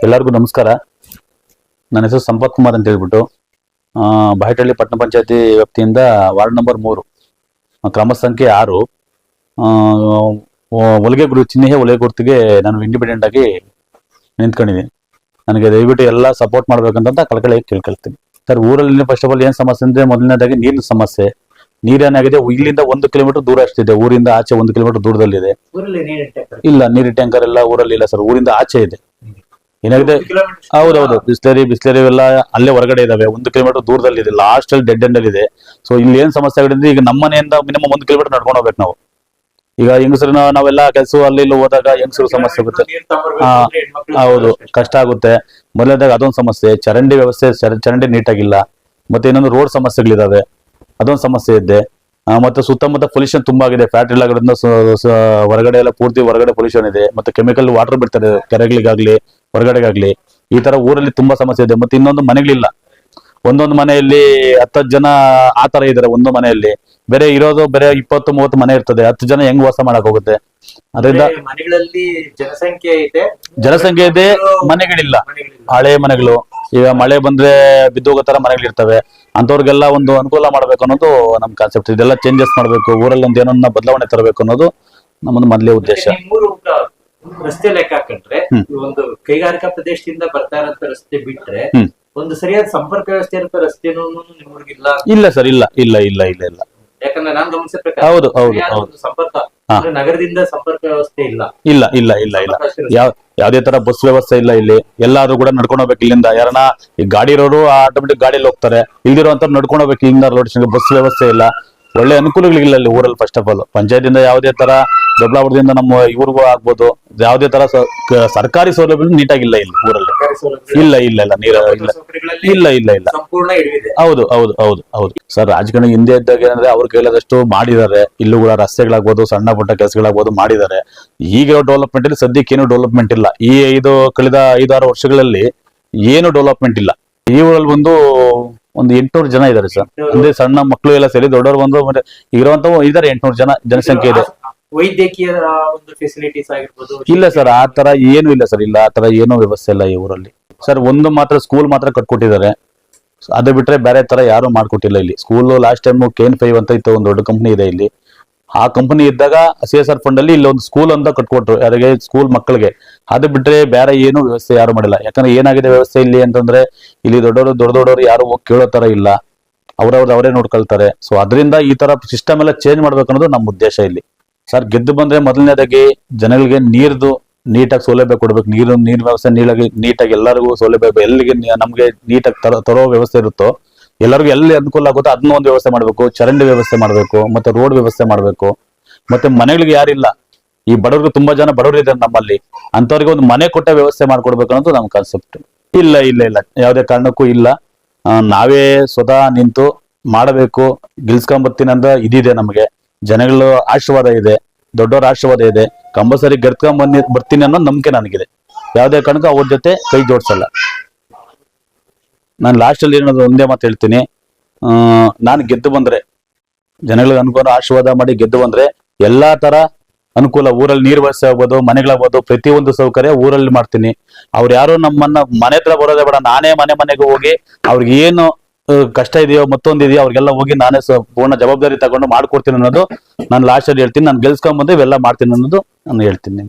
ಎಲ್ಲರಿಗೂ ನಮಸ್ಕಾರ. ನನ್ನ ಹೆಸರು ಸಂಪತ್ ಕುಮಾರ್ ಅಂತ ಹೇಳ್ಬಿಟ್ಟು ಬಾಯಟಹಳ್ಳಿ ಪಟ್ಟಣ ಪಂಚಾಯತಿ ವ್ಯಾಪ್ತಿಯಿಂದ ವಾರ್ಡ್ ನಂಬರ್ 3 ಕ್ರಮ ಸಂಖ್ಯೆ 6 ಹೊಲಿಗೆ ಚಿಹ್ನೆ ಹೊಲಿಗೆ ಗುರುತಿಗೆ ನಾನು ಇಂಡಿಪೆಂಡೆಂಟ್ ಆಗಿ ನಿಂತ್ಕೊಂಡಿದ್ದೀನಿ. ನನಗೆ ದಯವಿಟ್ಟು ಎಲ್ಲ ಸಪೋರ್ಟ್ ಮಾಡ್ಬೇಕಂತ ಕಳಕಳಿ ಕೇಳ್ಕೊಳ್ತೀನಿ. ಸರ್, ಊರಲ್ಲಿ ಫಸ್ಟ್ ಆಫ್ ಆಲ್ ಏನ್ ಸಮಸ್ಯೆ ಅಂದ್ರೆ ಮೊದಲನೇದಾಗಿ ನೀರಿನ ಸಮಸ್ಯೆ. ನೀರೇನಾಗಿದೆ, ಇಲ್ಲಿಂದ 1 ಕಿಲೋಮೀಟರ್ ದೂರ ಅಷ್ಟಿದೆ. ಊರಿಂದ ಆಚೆ 1 ಕಿಲೋಮೀಟರ್ ದೂರದಲ್ಲಿದೆ. ಇಲ್ಲ, ನೀರಿನ ಟ್ಯಾಂಕರ್ ಎಲ್ಲ ಊರಲ್ಲಿ ಇಲ್ಲ ಸರ್, ಊರಿಂದ ಆಚೆ ಇದೆ. ಏನಾಗಿದೆ, ಹೌದೌದು, ಬಿಸ್ಲೇರಿ ಎಲ್ಲ ಅಲ್ಲೇ ಹೊರಗಡೆ ಇದಾವೆ. 1 ಕಿಲೋಮೀಟರ್ ದೂರದಲ್ಲಿ ಇದೆ, ಲಾಸ್ಟ್ ಅಲ್ಲಿ ಡೆಡ್ ಎಂಡ್ ಅಲ್ಲಿ ಇದೆ. ಸೊ ಇಲ್ಲಿ ಏನ್ ಸಮಸ್ಯೆ ಆಗಿದೆ, ಈಗ ನಮ್ಮ ಮನೆಯಿಂದ ಮಿನಿಮಮ್ 1 ಕಿಲೋಮೀಟರ್ ನಡ್ಕೊಂಡು ಹೋಗ್ಬೇಕು ನಾವು. ಈಗ ಹೆಂಗಸರು ನಾವೆಲ್ಲ ಕೆಲಸ ಅಲ್ಲಿ ಇಲ್ಲಿ ಹೋದಾಗ ಹೆಂಗಸರು ಸಮಸ್ಯೆ ಆಗುತ್ತೆ. ಹೌದು, ಕಷ್ಟ ಆಗುತ್ತೆ. ಮೊದಲನೇದಾಗ ಅದೊಂದು ಸಮಸ್ಯೆ. ಚರಂಡಿ ವ್ಯವಸ್ಥೆ, ಚರಂಡಿ ನೀಟಾಗಿಲ್ಲ. ಮತ್ತೆ ಇನ್ನೊಂದು ರೋಡ್ ಸಮಸ್ಯೆಗಳಿದಾವೆ, ಅದೊಂದು ಸಮಸ್ಯೆ ಇದೆ. ಮತ್ತೆ ಸುತ್ತಮುತ್ತ ಪೊಲ್ಯೂಷನ್ ತುಂಬಾ ಆಗಿದೆ. ಫ್ಯಾಕ್ಟ್ರಿ ಆಗೋದ್ರಿಂದ ಹೊರಗಡೆ ಎಲ್ಲ ಪೂರ್ತಿ ಹೊರಗಡೆ ಪೊಲ್ಯೂಷನ್ ಇದೆ. ಮತ್ತೆ ಕೆಮಿಕಲ್ ವಾಟರ್ ಬಿಡ್ತಾರೆ ಕೆರೆಗಳಿಗಾಗ್ಲಿ ಹೊರಗಡೆಗಾಗ್ಲಿ. ಈ ತರ ಊರಲ್ಲಿ ತುಂಬಾ ಸಮಸ್ಯೆ ಇದೆ. ಮತ್ತೆ ಇನ್ನೊಂದು ಮನೆಗಳಿಲ್ಲ. ಒಂದೊಂದು ಮನೆಯಲ್ಲಿ 10 ಜನ ಆತರ ಇದಾರೆ. ಒಂದು ಮನೆಯಲ್ಲಿ ಬೇರೆ ಇರೋದು ಬೇರೆ 20-30 ಮನೆ ಇರ್ತದೆ. 10 ಜನ ಹೆಂಗ್ ವಾಸ ಮಾಡಕ್ ಹೋಗುತ್ತೆ? ಅದರಿಂದ ಮನೆಗಳಲ್ಲಿ ಜನಸಂಖ್ಯೆ ಇದೆ, ಮನೆಗಳಿಲ್ಲ. ಹಳೆ ಮನೆಗಳು, ಈಗ ಮಳೆ ಬಂದ್ರೆ ಬಿದ್ದೋಗೋ ತರ ಮನೆಗಳಿರ್ತವೆ. ಅಂತವ್ರಿಗೆಲ್ಲ ಒಂದು ಅನುಕೂಲ ಮಾಡ್ಬೇಕು ಅನ್ನೋದು ನಮ್ ಕಾನ್ಸೆಪ್ಟ್. ಇದೆಲ್ಲ ಚೇಂಜಸ್ ಮಾಡ್ಬೇಕು, ಊರಲ್ಲಿ ಒಂದು ಏನನ್ನ ಬದಲಾವಣೆ ತರಬೇಕು ಅನ್ನೋದು ನಮ್ಮದು ಮೊದಲೇ ಉದ್ದೇಶ. ರಸ್ತೆ ಲೆಕ್ಕ ಹಾಕೊಂಡ್ರೆ ಒಂದು ಕೈಗಾರಿಕಾ ಪ್ರದೇಶದಿಂದ ಬರ್ತಾ ಇರೋ ರಸ್ತೆ ಬಿಟ್ರೆ ಒಂದು ಸರಿಯಾದ ಸಂಪರ್ಕ ವ್ಯವಸ್ಥೆ ಇರೋ ರಸ್ತೆನೂ ನಿಮ್ಮೂರಿಗಿಲ್ಲ. ಇಲ್ಲ ಸರ್, ಇಲ್ಲ ಇಲ್ಲ ಇಲ್ಲ ಇಲ್ಲ ಇಲ್ಲ. ಯಾಕಂದ್ರೆ ನಾನು ಗಮನಿಸಿದ ಪ್ರಕಾರ ಹೌದು ಹೌದು ಸಂಪರ್ಕ ನಗರದಿಂದ ಸಂಪರ್ಕ ವ್ಯವಸ್ಥೆ ಇಲ್ಲ. ಇಲ್ಲ ಇಲ್ಲ ಇಲ್ಲ ಇಲ್ಲ ಯಾವ್ದೇ ತರ ಬಸ್ ವ್ಯವಸ್ಥೆ ಇಲ್ಲ ಇಲ್ಲಿ. ಎಲ್ಲಾದ್ರೂ ಕೂಡ ನಡ್ಕೊಂಡು ಹೋಗ್ಬೇಕು ಇಲ್ಲಿಂದ. ಯಾರನ್ನ ಈ ಗಾಡಿ ಇರೋರು ಆಟೋಮೆಟಿಕ್ ಗಾಡಿಯಲ್ಲಿ ಹೋಗ್ತಾರೆ. ಇಲ್ದಿರೋಂತ ನಡ್ಕೊಂಡು ಹೋಗ್ಬೇಕು ಇಲ್ಲಿಂದ. ರೋಡ್ ಬಸ್ ವ್ಯವಸ್ಥೆ ಇಲ್ಲ, ಒಳ್ಳೆ ಅನುಕೂಲಗಳಿಲ್ಲ ಇಲ್ಲಿ ಊರಲ್ಲಿ. ಫಸ್ಟ್ ಆಫ್ ಆಲ್ ಪಂಚಾಯತಿಂದ ಯಾವುದೇ ತರ ದೊಡ್ಡಬಳ್ಳಾಪುರದಿಂದ ನಮ್ಮ ಇವ್ರಿಗೂ ಆಗ್ಬೋದು, ಯಾವುದೇ ತರ ಸರ್ಕಾರಿ ಸೌಲಭ್ಯ ನೀಟಾಗಿಲ್ಲ ಇಲ್ಲಿ ಊರಲ್ಲಿ. ಇಲ್ಲ ಇಲ್ಲ ಇಲ್ಲ ನೀರ ಇಲ್ಲ ಇಲ್ಲ ಇಲ್ಲ ಇಲ್ಲ. ಹೌದು ಹೌದು ಹೌದು ಹೌದು ಸರ್. ರಾಜಕಾರಣ ಹಿಂದೆ ಇದ್ದಾಗ ಏನಂದ್ರೆ ಅವ್ರ ಕೈಲಾದಷ್ಟು ಮಾಡಿದ್ದಾರೆ. ಇಲ್ಲೂ ಕೂಡ ರಸ್ತೆಗಳಾಗ್ಬೋದು, ಸಣ್ಣ ಪುಟ್ಟ ಕೆಲಸಗಳಾಗ್ಬೋದು ಮಾಡಿದ್ದಾರೆ. ಈಗ ಡೆವಲಪ್ಮೆಂಟ್ ಇಲ್ಲಿ ಸದ್ಯಕ್ಕೆ ಏನು ಡೆವಲಪ್ಮೆಂಟ್ ಇಲ್ಲ. ಈ ಕಳೆದ 5-6 ವರ್ಷಗಳಲ್ಲಿ ಏನು ಡೆವಲಪ್ಮೆಂಟ್ ಇಲ್ಲ. ಈ ಊರಲ್ಲಿ ಒಂದು 800 ಜನ ಇದಾರೆ ಸರ್. ಅಂದ್ರೆ ಸಣ್ಣ ಮಕ್ಕಳು ಎಲ್ಲ ಸೇರಿ ದೊಡ್ಡವರು ಬಂದು ಇರುವಂತ ಇದಾರೆ 800 ಜನ ಜನಸಂಖ್ಯೆ ಇದೆ. ವೈದ್ಯಕೀಯ ಒಂದು ಫೆಸಿಲಿಟೀಸ್ ಆಗಿರ್ಬೋದು. ಇಲ್ಲ ಸರ್, ಆ ತರ ಏನು ಇಲ್ಲ ಸರ್. ಇಲ್ಲ, ಆ ತರ ಏನೂ ವ್ಯವಸ್ಥೆ ಇಲ್ಲ ಈ ಊರಲ್ಲಿ ಸರ್. ಒಂದು ಮಾತ್ರ ಸ್ಕೂಲ್ ಮಾತ್ರ ಕಟ್ಕೊಟ್ಟಿದ್ದಾರೆ. ಅದು ಬಿಟ್ರೆ ಬೇರೆ ತರ ಯಾರು ಮಾಡ್ಕೊಟ್ಟಿಲ್ಲ ಇಲ್ಲಿ. ಸ್ಕೂಲ್ ಲಾಸ್ಟ್ ಟೈಮ್ KN5 ಅಂತ ಇತ್ತು, ಒಂದು ದೊಡ್ಡ ಕಂಪನಿ ಇದೆ ಇಲ್ಲಿ. ಆ ಕಂಪನಿ ಇದ್ದಾಗ CSR ಫಂಡ್ ಅಲ್ಲಿ ಇಲ್ಲಿ ಒಂದು ಸ್ಕೂಲ್ ಅಂತ ಕಟ್ಕೊಟ್ರು ಯಾರಿಗೆ, ಸ್ಕೂಲ್ ಮಕ್ಕಳಿಗೆ. ಅದು ಬಿಟ್ರೆ ಬೇರೆ ಏನು ವ್ಯವಸ್ಥೆ ಯಾರು ಮಾಡಿಲ್ಲ. ಯಾಕಂದ್ರೆ ಏನಾಗಿದೆ ವ್ಯವಸ್ಥೆ ಇಲ್ಲಿ ಅಂತಂದ್ರೆ, ಇಲ್ಲಿ ದೊಡ್ಡದವರು ಯಾರು ಹೋಗಿ ಕೇಳೋ ತರ ಇಲ್ಲ. ಅವರೇ ನೋಡ್ಕೊಳ್ತಾರೆ. ಸೊ ಅದರಿಂದ ಈ ತರ ಸಿಸ್ಟಮ್ ಎಲ್ಲ ಚೇಂಜ್ ಮಾಡ್ಬೇಕು ಅನ್ನೋದು ನಮ್ಮ ಉದ್ದೇಶ ಇಲ್ಲಿ ಸರ್. ಗೆದ್ದು ಬಂದ್ರೆ ಮೊದಲನೇದಾಗಿ ಜನಗಳಿಗೆ ನೀರ್ದು ನೀಟಾಗಿ ಸೌಲಭ್ಯ ಕೊಡ್ಬೇಕು. ನೀರ್ ವ್ಯವಸ್ಥೆ ನೀಟಾಗಿ ಎಲ್ಲರಿಗೂ ಸೌಲಭ್ಯ, ಎಲ್ಲಿಗೆ ನಮ್ಗೆ ನೀಟಾಗಿ ತರೋ ವ್ಯವಸ್ಥೆ ಇರುತ್ತೋ ಎಲ್ಲರಿಗೂ ಎಲ್ಲಿ ಅನುಕೂಲ ಆಗುತ್ತೋ ಅದನ್ನ ಒಂದು ವ್ಯವಸ್ಥೆ ಮಾಡ್ಬೇಕು. ಚರಂಡಿ ವ್ಯವಸ್ಥೆ ಮಾಡ್ಬೇಕು, ಮತ್ತೆ ರೋಡ್ ವ್ಯವಸ್ಥೆ ಮಾಡ್ಬೇಕು. ಮತ್ತೆ ಮನೆಗಳಿಗೆ ಯಾರಿಲ್ಲ, ಈ ಬಡವ್ರಿಗೆ ತುಂಬಾ ಜನ ಬಡವರು ಇದ್ದಾರೆ ನಮ್ಮಲ್ಲಿ, ಅಂತವ್ರಿಗೆ ಒಂದು ಮನೆ ಕೊಟ್ಟ ವ್ಯವಸ್ಥೆ ಮಾಡ್ಕೊಡ್ಬೇಕು ಅನ್ನೋದು ನಮ್ಮ ಕಾನ್ಸೆಪ್ಟ್. ಇಲ್ಲ ಇಲ್ಲ ಇಲ್ಲ, ಯಾವುದೇ ಕಾರಣಕ್ಕೂ ಇಲ್ಲ. ನಾವೇ ಸ್ವತಃ ನಿಂತು ಮಾಡಬೇಕು, ಗೆಲ್ಸ್ಕೊಂಬರ್ತೀನಿ ಅಂತ ಇದಿದೆ ನಮಗೆ. ಜನಗಳ ಆಶೀರ್ವಾದ ಇದೆ, ದೊಡ್ಡವರ ಆಶೀರ್ವಾದ ಇದೆ. ಕಂಪಲ್ಸರಿ ಬರ್ತೀನಿ ಅನ್ನೋ ನಂಬಿಕೆ ನನಗಿದೆ. ಯಾವುದೇ ಕಾರಣಕ್ಕೂ ಅವ್ರ ಜೊತೆ ಕೈ ಜೋಡಿಸಲ್ಲ. ನಾನು ಲಾಸ್ಟ್ ಅಲ್ಲಿ ಏನೋ ಒಂದೇ ಮಾತು ಹೇಳ್ತೀನಿ. ನಾನು ಗೆದ್ದು ಬಂದ್ರೆ, ಜನಗಳಿಗೆ ಅನುಕೂಲ ಆಶೀರ್ವಾದ ಮಾಡಿ ಗೆದ್ದು ಬಂದ್ರೆ ಎಲ್ಲಾ ತರ ಅನುಕೂಲ, ಊರಲ್ಲಿ ನೀರು ವ್ಯವಸ್ಥೆ ಆಗ್ಬೋದು, ಮನೆಗಳಾಗ್ಬೋದು, ಪ್ರತಿಯೊಂದು ಸೌಕರ್ಯ ಊರಲ್ಲಿ ಮಾಡ್ತೀನಿ. ಅವ್ರು ಯಾರು ನಮ್ಮನ್ನ ಮನೆ ಹತ್ರ ಬರೋದೇ ಬೇಡ, ನಾನೇ ಮನೆಗೆ ಹೋಗಿ ಅವ್ರಿಗೆ ಏನು ಕಷ್ಟ ಇದೆಯೋ ಮತ್ತೊಂದಿದೆಯೋ ಅವ್ರಿಗೆಲ್ಲ ಹೋಗಿ ನಾನೇ ಪೂರ್ಣ ಜವಾಬ್ದಾರಿ ತಗೊಂಡು ಮಾಡ್ಕೊಡ್ತೀನಿ ಅನ್ನೋದು ನಾನು ಲಾಸ್ಟ್ ಅಲ್ಲಿ ಹೇಳ್ತೀನಿ. ನಾನು ಗೆಲ್ಸ್ಕೊಂಡ್ ಬಂದ್ರೆ ಇವೆಲ್ಲ ಮಾಡ್ತೀನಿ ಅನ್ನೋದು ನಾನು ಹೇಳ್ತೀನಿ.